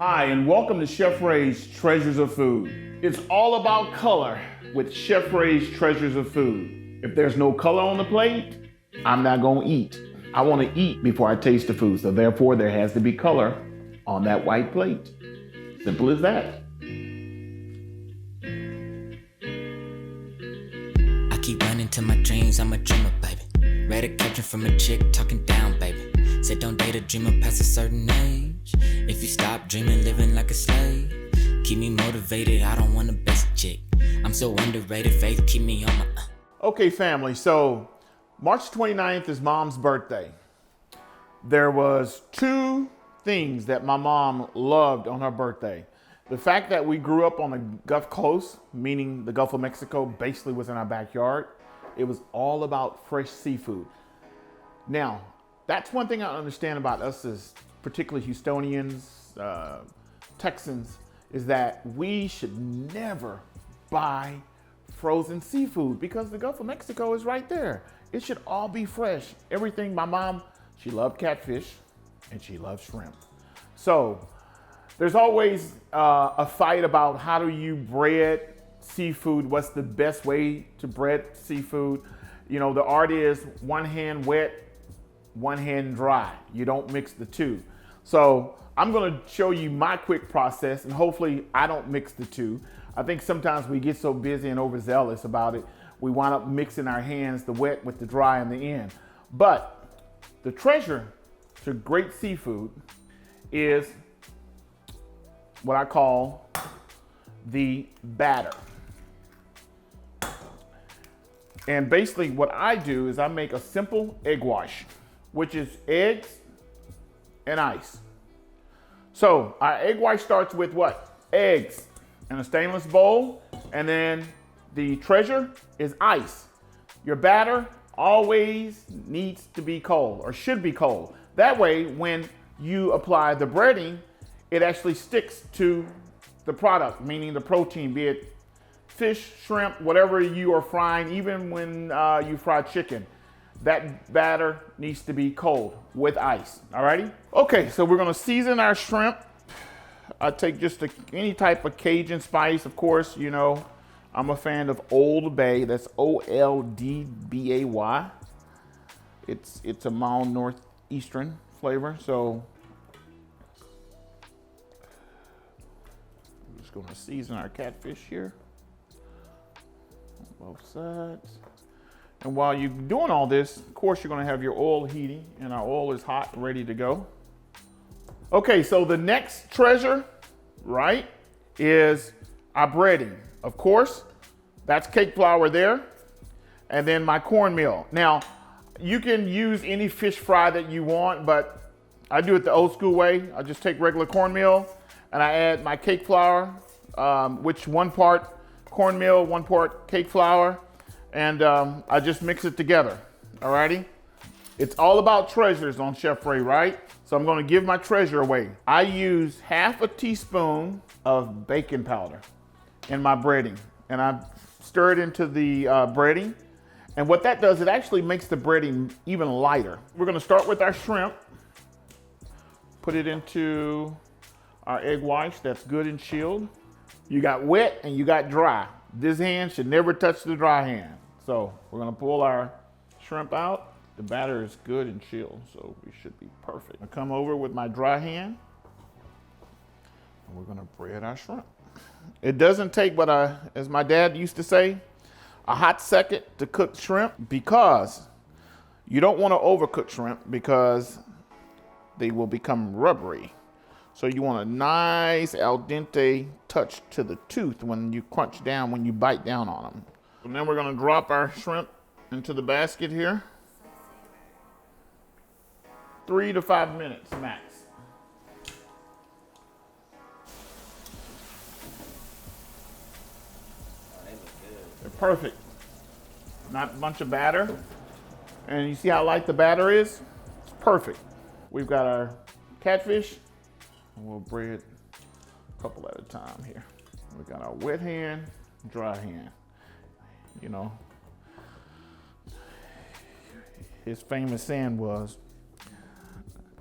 Hi, and welcome to Chef Rey's Treasures of Food. It's all about color with Chef Rey's Treasures of Food. If there's no color on the plate, I'm not gonna eat. I wanna eat before I taste the food, so therefore there has to be color on that white plate. Simple as that. I keep running to my dreams, I'm a dreamer, baby. Read a caption from a chick talking down, baby. Said don't date a dreamer past a certain age. If you stop dreaming, living like a slave. Keep me motivated, I don't want a best chick. I'm so underrated, faith keep me on my... Okay, family, so March 29th is Mom's birthday. There was two things that my mom loved on her birthday. The fact that we grew up on the Gulf Coast, meaning the Gulf of Mexico, basically was in our backyard. It was all about fresh seafood. Now, that's one thing I understand about us as particularly Houstonians, Texans, is that we should never buy frozen seafood because the Gulf of Mexico is right there. It should all be fresh. Everything, my mom, she loved catfish and she loved shrimp. So there's always a fight about how do you bread seafood, what's the best way to bread seafood. You know, the art is one hand wet, one hand dry. You don't mix the two. So I'm gonna show you my quick process and hopefully I don't mix the two. I think sometimes we get so busy and overzealous about it, we wind up mixing our hands, the wet with the dry in the end. But the treasure to great seafood is what I call the batter. And basically what I do is I make a simple egg wash, which is eggs and ice. So our egg wash starts with what? Eggs in a stainless bowl, and then the treasure is ice. Your batter always needs to be cold, or should be cold. That way, when you apply the breading, it actually sticks to the product, meaning the protein, be it fish, shrimp, whatever you are frying, even when you fry chicken. That batter needs to be cold with ice, alrighty? Okay, so we're gonna season our shrimp. I take just any type of Cajun spice, of course, you know. I'm a fan of Old Bay, that's O-L-D-B-A-Y. It's a mild northeastern flavor, so I'm just gonna season our catfish here on both sides. And while you're doing all this, of course, you're gonna have your oil heating, and our oil is hot and ready to go. Okay, so the next treasure, right, is our breading. Of course, that's cake flour there, and then my cornmeal. Now, you can use any fish fry that you want, but I do it the old school way. I just take regular cornmeal, and I add my cake flour, which one part cornmeal, one part cake flour, and I just mix it together, alrighty? It's all about treasures on Chef Rey, right? So I'm gonna give my treasure away. I use half a teaspoon of baking powder in my breading, and I stir it into the breading. And what that does, it actually makes the breading even lighter. We're gonna start with our shrimp, put it into our egg wash that's good and chilled. You got wet and you got dry. This hand should never touch the dry hand. So we're gonna pull our shrimp out. The batter is good and chilled, so we should be perfect. I come over with my dry hand, and we're gonna bread our shrimp. It doesn't take but as my dad used to say, a hot second to cook shrimp, because you don't wanna overcook shrimp because they will become rubbery. So you want a nice al dente touch to the tooth when you crunch down, when you bite down on them. And then we're gonna drop our shrimp into the basket here. 3 to 5 minutes max. They look good. They're perfect. Not a bunch of batter. And you see how light the batter is? It's perfect. We've got our catfish, and we'll bread a couple at a time here. We got our wet hand, dry hand. You know, his famous saying was,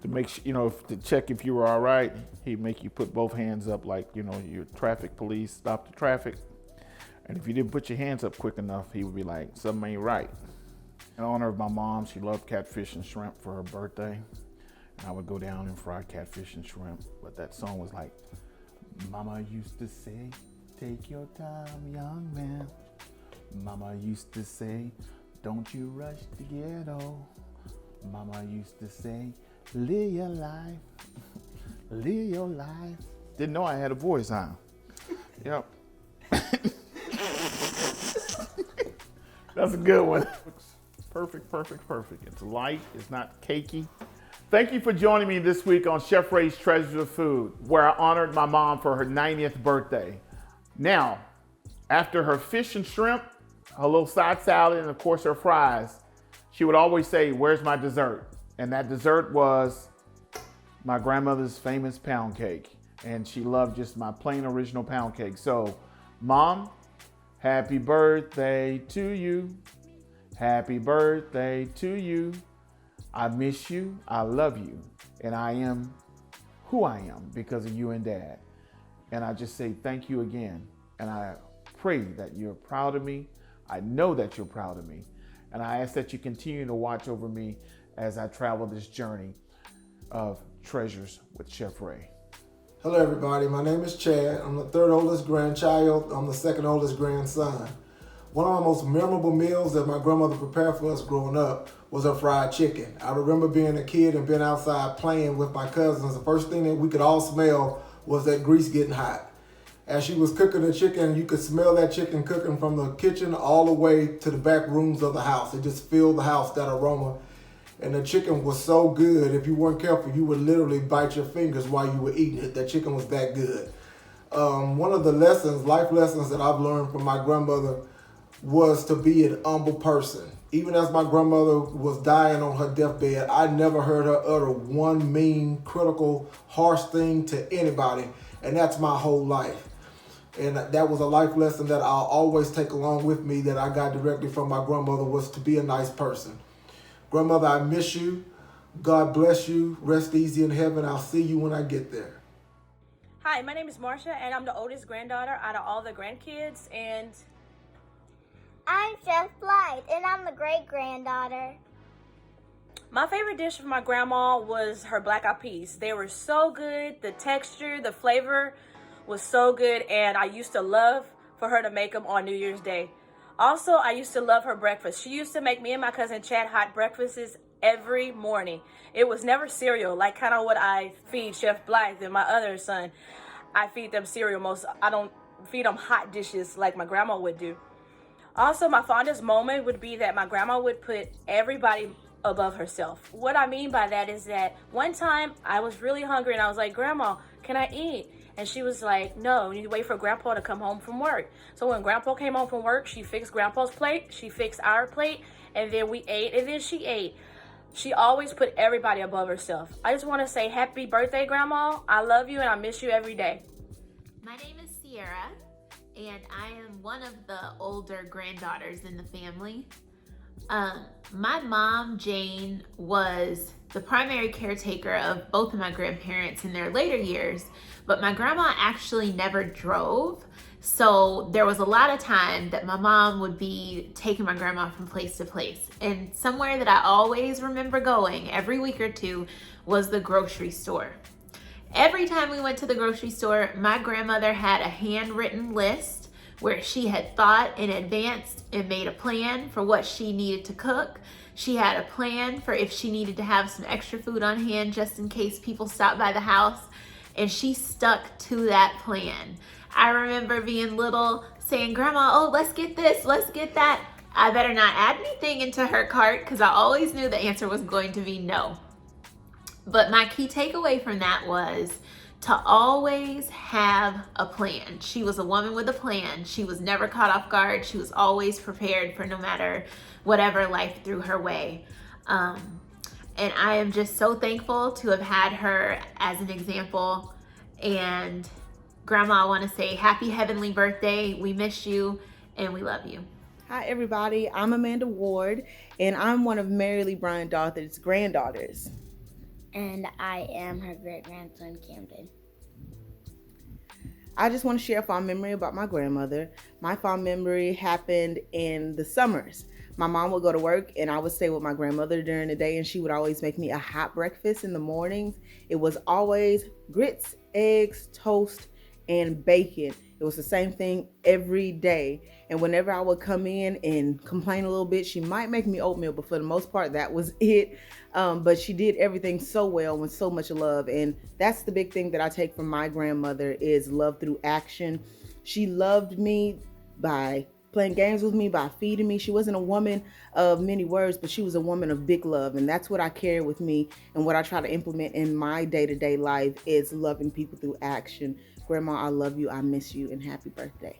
to make sure, to check if you were all right, he'd make you put both hands up like, your traffic police stop the traffic. And if you didn't put your hands up quick enough, he would be like, something ain't right. In honor of my mom, she loved catfish and shrimp for her birthday. And I would go down and fry catfish and shrimp. But that song was like, Mama used to say, take your time, young man. Mama used to say, don't you rush to get old. Mama used to say, live your life, live your life. Didn't know I had a voice, huh? Yep. That's a good one. Perfect. It's light, it's not cakey. Thank you for joining me this week on Chef Rey's Treasures of Food, where I honored my mom for her 90th birthday. Now, after her fish and shrimp, her little side salad, and of course her fries, she would always say, where's my dessert? And that dessert was my grandmother's famous pound cake. And she loved just my plain original pound cake. So, Mom, happy birthday to you. Happy birthday to you. I miss you, I love you, and I am who I am because of you and Dad. And I just say thank you again. And I pray that you're proud of me. I know that you're proud of me. And I ask that you continue to watch over me as I travel this journey of treasures with Chef Rey. Hello everybody, my name is Chad. I'm the third oldest grandchild. I'm the second oldest grandson. One of my most memorable meals that my grandmother prepared for us growing up was her fried chicken. I remember being a kid and being outside playing with my cousins. The first thing that we could all smell was that grease getting hot. As she was cooking the chicken, you could smell that chicken cooking from the kitchen all the way to the back rooms of the house. It just filled the house, that aroma. And the chicken was so good, if you weren't careful, you would literally bite your fingers while you were eating it. That chicken was that good. One of the life lessons that I've learned from my grandmother was to be an humble person. Even as my grandmother was dying on her deathbed, I never heard her utter one mean, critical, harsh thing to anybody. And that's my whole life. And that was a life lesson that I'll always take along with me that I got directly from my grandmother, was to be a nice person. Grandmother, I miss you. God bless you. Rest easy in heaven. I'll see you when I get there. Hi, my name is Marsha, and I'm the oldest granddaughter out of all the grandkids. And I'm Chef Blythe, and I'm the great-granddaughter. my favorite dish from my grandma was her black-eyed peas. They were so good. The texture, the flavor was so good, and I used to love for her to make them on New Year's Day. Also, I used to love her breakfast. She used to make me and my cousin Chad hot breakfasts every morning. It was never cereal, like kind of what I feed Chef Blythe and my other son. I feed them cereal I don't feed them hot dishes like my grandma would do. Also, my fondest moment would be that my grandma would put everybody above herself. What I mean by that is that one time I was really hungry and I was like, Grandma, can I eat? And she was like, no, you need to wait for Grandpa to come home from work. So when Grandpa came home from work, she fixed Grandpa's plate, she fixed our plate, and then we ate, and then she ate. She always put everybody above herself. I just want to say happy birthday, Grandma. I love you and I miss you every day. My name is Sierra, and I am one of the older granddaughters in the family. My mom, Jane, was the primary caretaker of both of my grandparents in their later years, but my grandma actually never drove. So there was a lot of time that my mom would be taking my grandma from place to place. And somewhere that I always remember going every week or two was the grocery store. Every time we went to the grocery store, my grandmother had a handwritten list where she had thought in advance and made a plan for what she needed to cook. She had a plan for if she needed to have some extra food on hand just in case people stopped by the house, and she stuck to that plan. I remember being little saying, Grandma, oh, let's get this, let's get that. I better not add anything into her cart because I always knew the answer was going to be no. But my key takeaway from that was to always have a plan. She was a woman with a plan. She was never caught off guard. She was always prepared for no matter whatever life threw her way. And I am just so thankful to have had her as an example. And Grandma, I want to say happy heavenly birthday. We miss you and we love you. Hi everybody, I'm Amanda Ward, and I'm one of Mary Lee Bryan Daugherty's granddaughters. And I am her great-grandson, Camden. I just want to share a fond memory about my grandmother. My fond memory happened in the summers. My mom would go to work and I would stay with my grandmother during the day, and she would always make me a hot breakfast in the mornings. It was always grits, eggs, toast, and bacon. It was the same thing every day. And whenever I would come in and complain a little bit, she might make me oatmeal, but for the most part, that was it. But she did everything so well with so much love. And that's the big thing that I take from my grandmother is love through action. She loved me by playing games with me, by feeding me. She wasn't a woman of many words, but she was a woman of big love. And that's what I carry with me, and what I try to implement in my day-to-day life is loving people through action. Grandma, I love you, I miss you, and happy birthday.